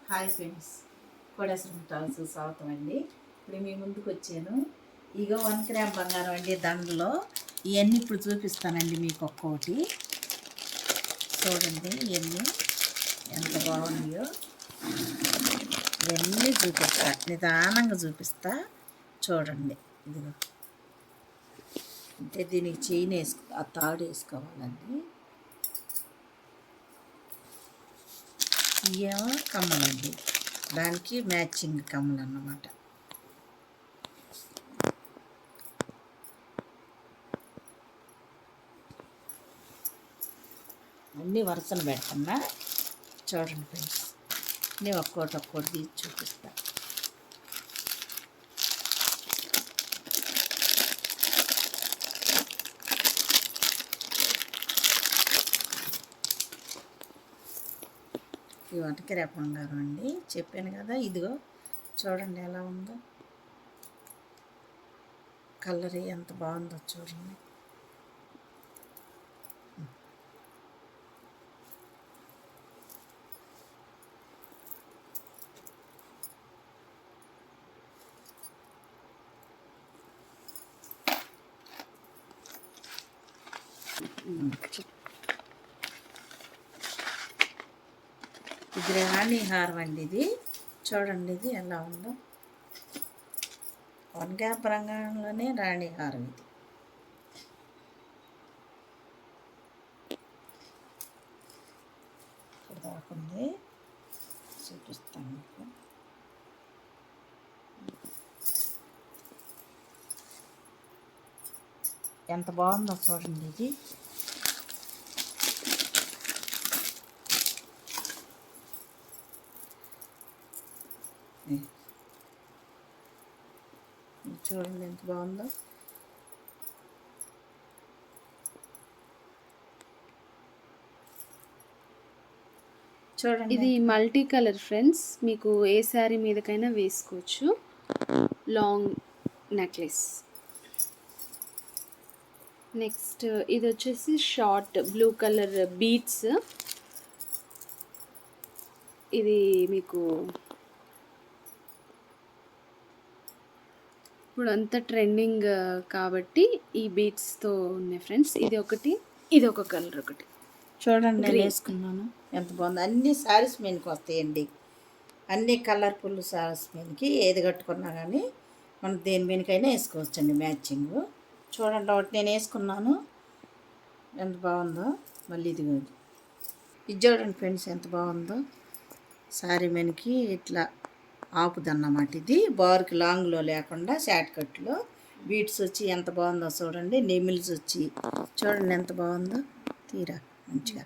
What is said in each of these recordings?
Hi friends, కోడేశ్వరం టాల్స్ స్వాగతం అండి. ఇప్పుడు మీ ముందుకు వచ్చాను. ఇక 1 గ్రామ్ బంగారం అండి దండలో. ఇవన్నీ ఇప్పుడు చూపిస్తానండి మీకు ఒక్కొక్కటి. చూడండి ఇవన్నీ ఎంత బాగున్నాయో. ఇవన్నీ చూపిస్తా, నిదానంగా చూపిస్తా. చూడండి, ఇదిగో అంటే దీనికి చైన్ ఆ తాడు వేసుకోవాలండి. ఇవేమో కమ్మలండి, దానికి మ్యాచింగ్ కమ్మలు అన్నమాట. అన్నీ వరుసలు పెడుతున్నా. చూడండి ఫ్రెండ్స్, అన్నీ ఒక్కోటి తీసి చూపిస్తా. ఈ వంటకి రేపు బంగారం అండి, చెప్పాను కదా. ఇదిగో చూడండి ఎలా ఉందో, కలర్ ఎంత బాగుందో చూడండి. ఇది రాణి హారం అండి. ఇది చూడండి, ఇది ఎలా ఉందో. 1 గ్రామ్ బంగారంలోనే రాణి హారం ఇది. ఇక్కడ దాకుంది, చూపిస్తాను మీకు. ఎంత బాగుందో చూడండి ఇది. చూడండి ఎంత బాగుందో. చూడండి, ఇది మల్టీ కలర్ ఫ్రెండ్స్, మీకు ఏ శారీ మీదకైనా వేసుకోవచ్చు. Long necklace. నెక్స్ట్ ఇది వచ్చేసి షార్ట్ బ్లూ కలర్ బీడ్స్. ఇది మీకు ఇప్పుడు అంతా ట్రెండింగ్ కాబట్టి ఈ బీడ్స్తో ఉన్నాయి ఫ్రెండ్స్. ఇది ఒకటి, ఇది ఒక కలర్ ఒకటి. చూడండి నేను వేసుకున్నాను, ఎంత బాగుంది. అన్ని శారీస్ మీదకి వస్తాయండి, అన్ని కలర్ఫుల్ శారీస్ మీదకి ఏది కట్టుకున్నా కానీ మనం దేని మీదకైనా వేసుకోవచ్చండి మ్యాచింగ్. చూడండి, ఒకటి నేను వేసుకున్నాను, ఎంత బాగుందో. మళ్ళీ ఇది చూడండి ఫ్రెండ్స్, ఎంత బాగుందో. శారీ మీదకి ఇట్లా ఆపుదన్నమాట. ఇది బార్కి లాంగ్లో లేకుండా షార్ట్ కట్లో బీడ్స్ వచ్చి ఎంత బాగుందో చూడండి. నెమిల్స్ వచ్చి చూడండి ఎంత బాగుందో. తీరా మంచిగా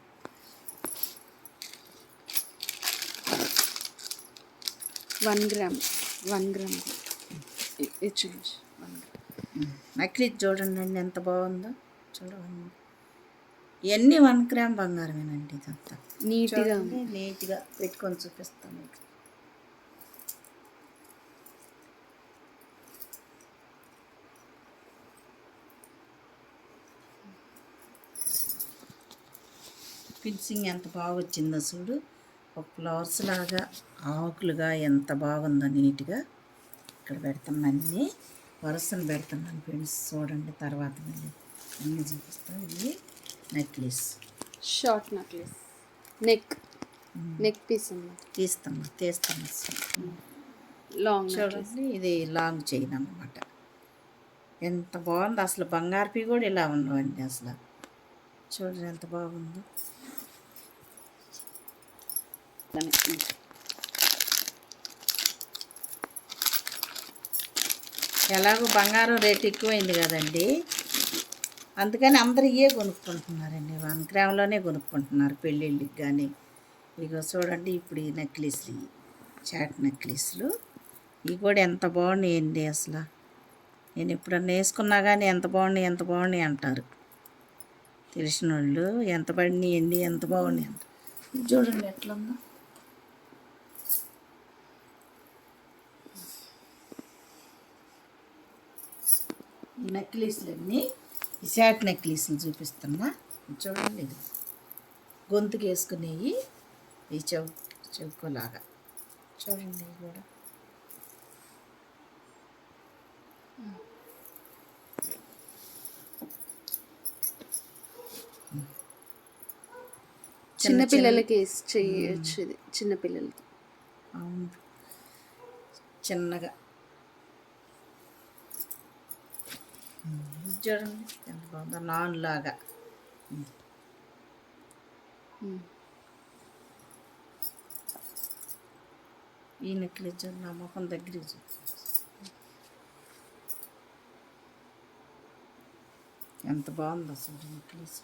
1 గ్రామ్ నక్లీస్ చూడండి ఎంత బాగుందో. చూడండి, ఇవన్నీ 1 గ్రామ్ బంగారమేనండి. ఇదంతా నీట్గా పెట్టుకొని చూపిస్తాను మీకు. ఫినిషింగ్ ఎంత బాగా వచ్చిందో చూడు. ఒక ఫ్లవర్స్ లాగా ఆకులుగా ఎంత బాగుందో నీట్గా. ఇక్కడ పెడుతున్నా, అన్నీ వరుసను పెడుతున్నాను ఫ్రెండ్స్. చూడండి, తర్వాత మళ్ళీ అన్నీ చూపిస్తాను. ఇది necklace, short necklace, neck piece తీస్తాను. లాంగ్ చూడండి, ఇది లాంగ్ చైన్ అన్నమాట. ఎంత బాగుంది అసలు. బంగారుపి కూడా ఇలా ఉండవండి అసలు. చూడండి ఎంత బాగుందో. ఎలాగో బంగారం రేట్ ఎక్కువైంది కదండి, అందుకని అందరూ ఇవే కొనుక్కుంటున్నారండి. 1 గ్రామ్లోనే కొనుక్కుంటున్నారు పెళ్ళిళ్ళకి కానీ. ఇక చూడండి, ఇప్పుడు ఈ నెక్లెస్లు, చాట్ నెక్లెస్లు, ఇవి కూడా ఎంత బాగున్నాయండి అసలు. నేను ఎప్పుడన్నా వేసుకున్నా కానీ ఎంత బాగున్నాయి అంటారు తెలిసిన వాళ్ళు. ఎంత పడినాయండి, ఎంత బాగున్నాయి అంట. చూడండి ఎట్లుందో. ఈ నెక్లెస్లన్నీ ఈ షార్ట్ నెక్లెస్లు చూపిస్తున్నా. చూడండి, ఇది గొంతుకు వేసుకునేవి, ఈ చౌకోలాగా చూడండి ఇది కూడా చిన్న పిల్లలకి చేయొచ్చు ఇది, చిన్న పిల్లలకి. అవును, చిన్నగా ఇది చూడండి ఎంత బాగుందో, నాన్ లాగా. ఈ నెక్లెస్ చూడండి, నా ముఖం దగ్గర ఎంత బాగుందో అసలు నెక్లెస్.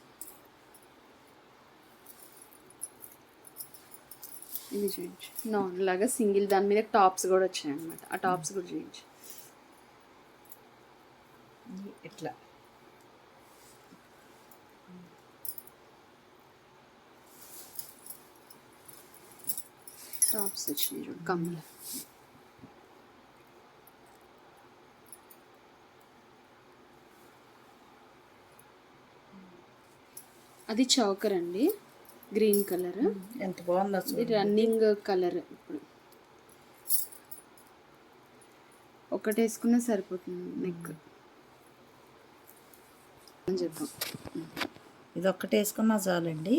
ఇది చూపించు, నాన్ లాగా సింగిల్, దాని మీద టాప్స్ కూడా వచ్చాయి అనమాట. ఆ టాప్స్ కూడా చూపించు. ఇట్లా టాప్స్ వచ్చినాయి చూడు, కమ్మలు. అది చౌకర్ అండి, గ్రీన్ కలర్. ఎంత బాగుందో అసలు. ఇది రన్నింగ్ కలర్. ఇప్పుడు ఒకటి వేసుకున్నా సరిపోతుంది నెక్ అని చెప్పాం. ఇది ఒక్కటి వేసుకున్నా చాలండి,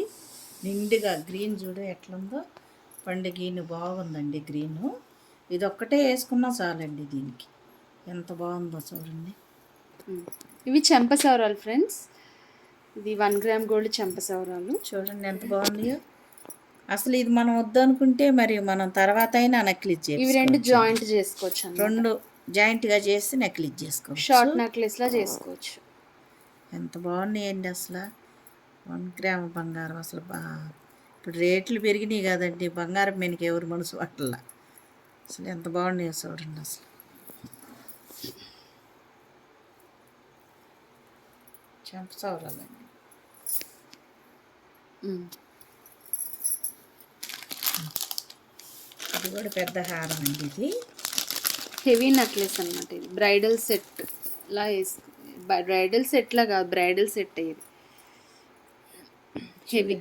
నిండుగా. గ్రీన్ చూడు ఎట్లుందో, పండుగీను బాగుందండి గ్రీను. ఇది ఒక్కటే వేసుకున్నా చాలండి దీనికి. ఎంత బాగుందో చూడండి. ఇవి చెంపసవరాలు ఫ్రెండ్స్. ఇది 1 గ్రామ్ గోల్డ్ చెంపసవరాలు. చూడండి ఎంత బాగున్నాయో. అసలు ఇది మనం వద్దనుకుంటే మరి మనం తర్వాత అయినా నెక్లెస్ ఇవి 2 జాయింట్ చేసుకోవచ్చు అన్నమాట. 2 జాయింట్గా చేసి నెక్లెస్ చేసుకోవచ్చు, షార్ట్ నెక్లెస్లా చేసుకోవచ్చు. ఎంత బాగున్నాయండి అసలు. 1 గ్రామ్ బంగారం అసలు ఇప్పుడు రేట్లు పెరిగినాయి కదండి, బంగారం మీదకి ఎవరు మనసు పట్టలా. అసలు ఎంత బాగున్నాయో చూడండి అసలు. చెంపసవరాలండి. ఇది కూడా పెద్ద హారం అండి. ఇది హెవీ నెక్లెస్ అన్నమాట. ఇది బ్రైడల్ సెట్ లా బ్రైడల్ సెట్ లా కాదు, బ్రైడల్ సెట్ ఇది హెవీ.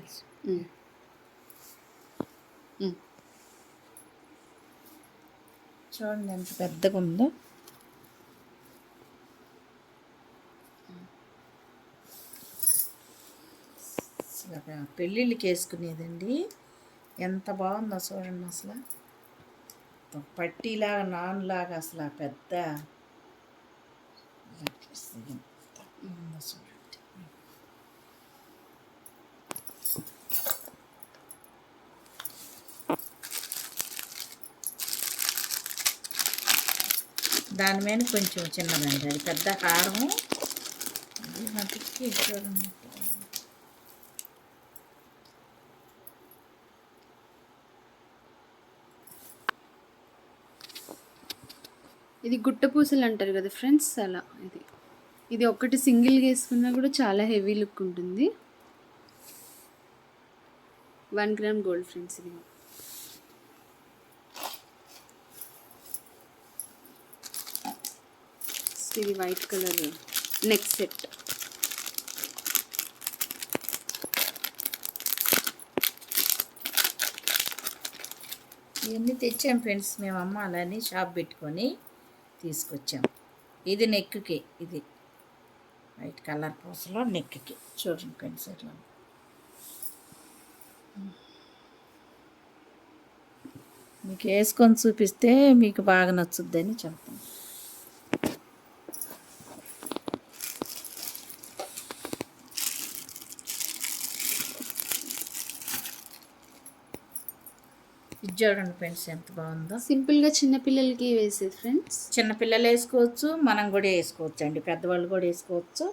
చూడండి ఎంత పెద్దగా ఉందో. అసలు పెళ్ళిళ్ళకి వేసుకునేదండి, ఎంత బాగుందో చూడండి అసలు. పట్టీలాగా నాన్ లాగా అసలు పెద్ద ఉందో చూడండి. దాని మీద కొంచెం చిన్నదండి, అది పెద్ద హారం. అది మటుకి చూడండి. ఇది గుట్ట పూసలు అంటారు కదా ఫ్రెండ్స్, అలా. ఇది ఒక్కటి సింగిల్గా వేసుకున్నా కూడా చాలా హెవీ లుక్ ఉంటుంది. 1 గ్రామ్ గోల్డ్ ఫ్రెండ్స్. ఇది వైట్ కలర్ నెక్ సెట్. ఇవన్నీ తెచ్చాం ఫ్రెండ్స్ మేము, అమ్మ అలాని షాప్ పెట్టుకొని తీసుకొచ్చాం. ఇది నెక్కి, ఇది వైట్ కలర్ పూసలో నెక్కి. చూడండి ఫ్రెండ్స్ ఎట్లా. మీకు వేసుకొని చూపిస్తే మీకు బాగా నచ్చుద్దని చెప్తాను. ఇది చూడండి ఫ్రెండ్స్ ఎంత బాగుందో. సింపుల్గా చిన్నపిల్లలకి వేసేది ఫ్రెండ్స్. చిన్నపిల్లలు వేసుకోవచ్చు, మనం కూడా వేసుకోవచ్చు అండి, పెద్దవాళ్ళు కూడా వేసుకోవచ్చు,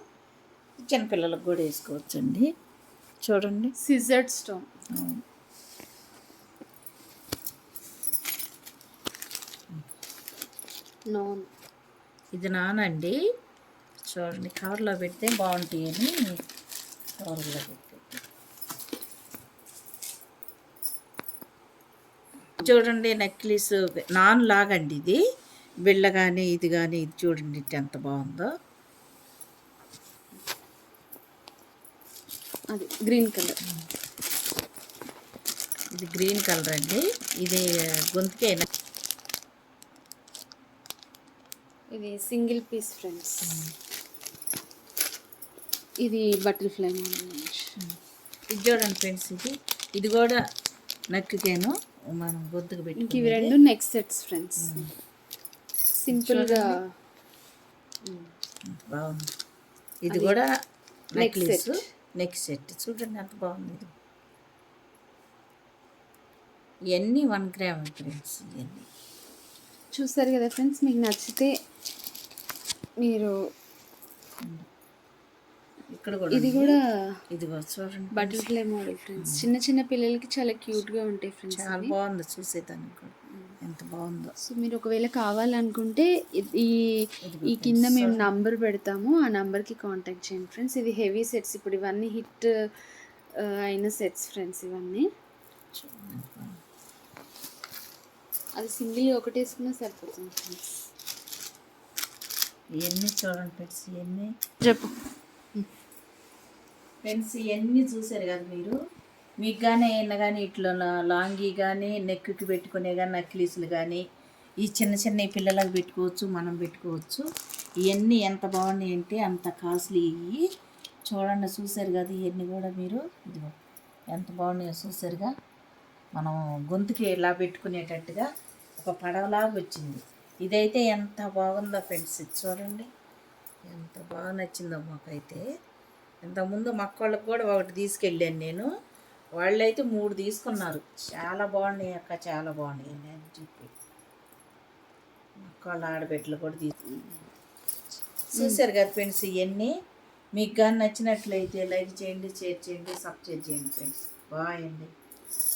చిన్నపిల్లలకు కూడా వేసుకోవచ్చు అండి. చూడండి సిజర్డ్ స్టోన్. నాన్, ఇది నానండి. చూడండి కవర్లో పెడితే బాగుంటాయి అని కవర్లో పెట్టి. చూడండి నెక్లెస్ నాన్ లాగండి ఇది, బిళ్ళ కానీ ఇది కానీ. ఇది చూడండి ఎంత బాగుందో. అది గ్రీన్ కలర్. ఇది గ్రీన్ కలర్ అండి. ఇది గొంతుకేనా. ఇది సింగిల్ పీస్ ఫ్రెండ్స్. ఇది బటర్ఫ్లై మోడల్. ఇది చూడండి ఫ్రెండ్స్, ఇది కూడా నక్కుకేను మనం గొంతుకు ఇంక పెట్టి. ఇవి రెండు నెక్ సెట్స్ ఫ్రెండ్స్. సింపుల్గా బాగుంది. ఇది కూడా నెక్లెస్, నెక్ సెట్ చూడండి ఎంత బాగుంది. ఇది ఇవన్నీ 1 గ్రామ్ ఫ్రెండ్స్. ఇవన్నీ చూస్తారు కదా ఫ్రెండ్స్, మీకు నచ్చితే మీరు ఇక్కడ కూడా ఇది కూడా ఇది చూడండి బటర్ఫ్లై మోడల్ ఫ్రెండ్స్. చిన్న చిన్న పిల్లలకి చాలా క్యూట్గా ఉంటాయి ఫ్రెండ్స్. చాలా బాగుంది చూసేదానికి కూడా ఎంత బాగుందో. సో మీరు ఒకవేళ కావాలనుకుంటే ఈ కింద మేము నంబర్ పెడతాము, ఆ నంబర్కి కాంటాక్ట్ చేయండి ఫ్రెండ్స్. ఇది హెవీ సెట్స్, ఇప్పుడు ఇవన్నీ హిట్ అయిన సెట్స్ ఫ్రెండ్స్. ఇవన్నీ అది సింగిల్ ఒకటి వేసుకున్నా సరిపోతుంది ఫ్రెండ్స్. ఇవన్నీ చూడండి ఫ్రెండ్స్, ఇవన్నీ చెప్పు ఫ్రెండ్స్, ఇవన్నీ చూసారు కదా మీరు. మీకు కానీ ఏమన్నా కానీ ఇట్లా లాంగీ కానీ నెక్కి పెట్టుకునే కానీ నక్లీసులు కానీ ఈ చిన్న చిన్న పిల్లలకు పెట్టుకోవచ్చు, మనం పెట్టుకోవచ్చు. ఇవన్నీ ఎంత బాగున్నాయి అంటే అంత కాస్ట్లీ. ఇవి చూడండి చూసారు కదా, ఇవన్నీ కూడా మీరు ఇదిగో ఎంత బాగున్నాయో చూసారుగా. మనం గొంతుకి ఇలా పెట్టుకునేటట్టుగా ఒక పడవలాగా వచ్చింది. ఇదైతే ఎంత బాగుందో ఫ్రెండ్స్, ఇది చూడండి ఎంత బాగా నచ్చిందో మాకైతే. ఇంతకుముందు మక్కళ్ళకి కూడా ఒకటి తీసుకెళ్ళాను నేను, వాళ్ళైతే 3 తీసుకున్నారు. చాలా బాగున్నాయి అక్క, చాలా బాగున్నాయి అని చెప్పి మక్కళ్ళ ఆడబిడ్డలు కూడా చూసారు కదా ఫ్రెండ్స్. ఇవన్నీ మీకు కానీ నచ్చినట్లయితే లైక్ చేయండి, షేర్ చేయండి, సబ్స్క్రైబ్ చేయండి ఫ్రెండ్స్. బాయ్ అండి.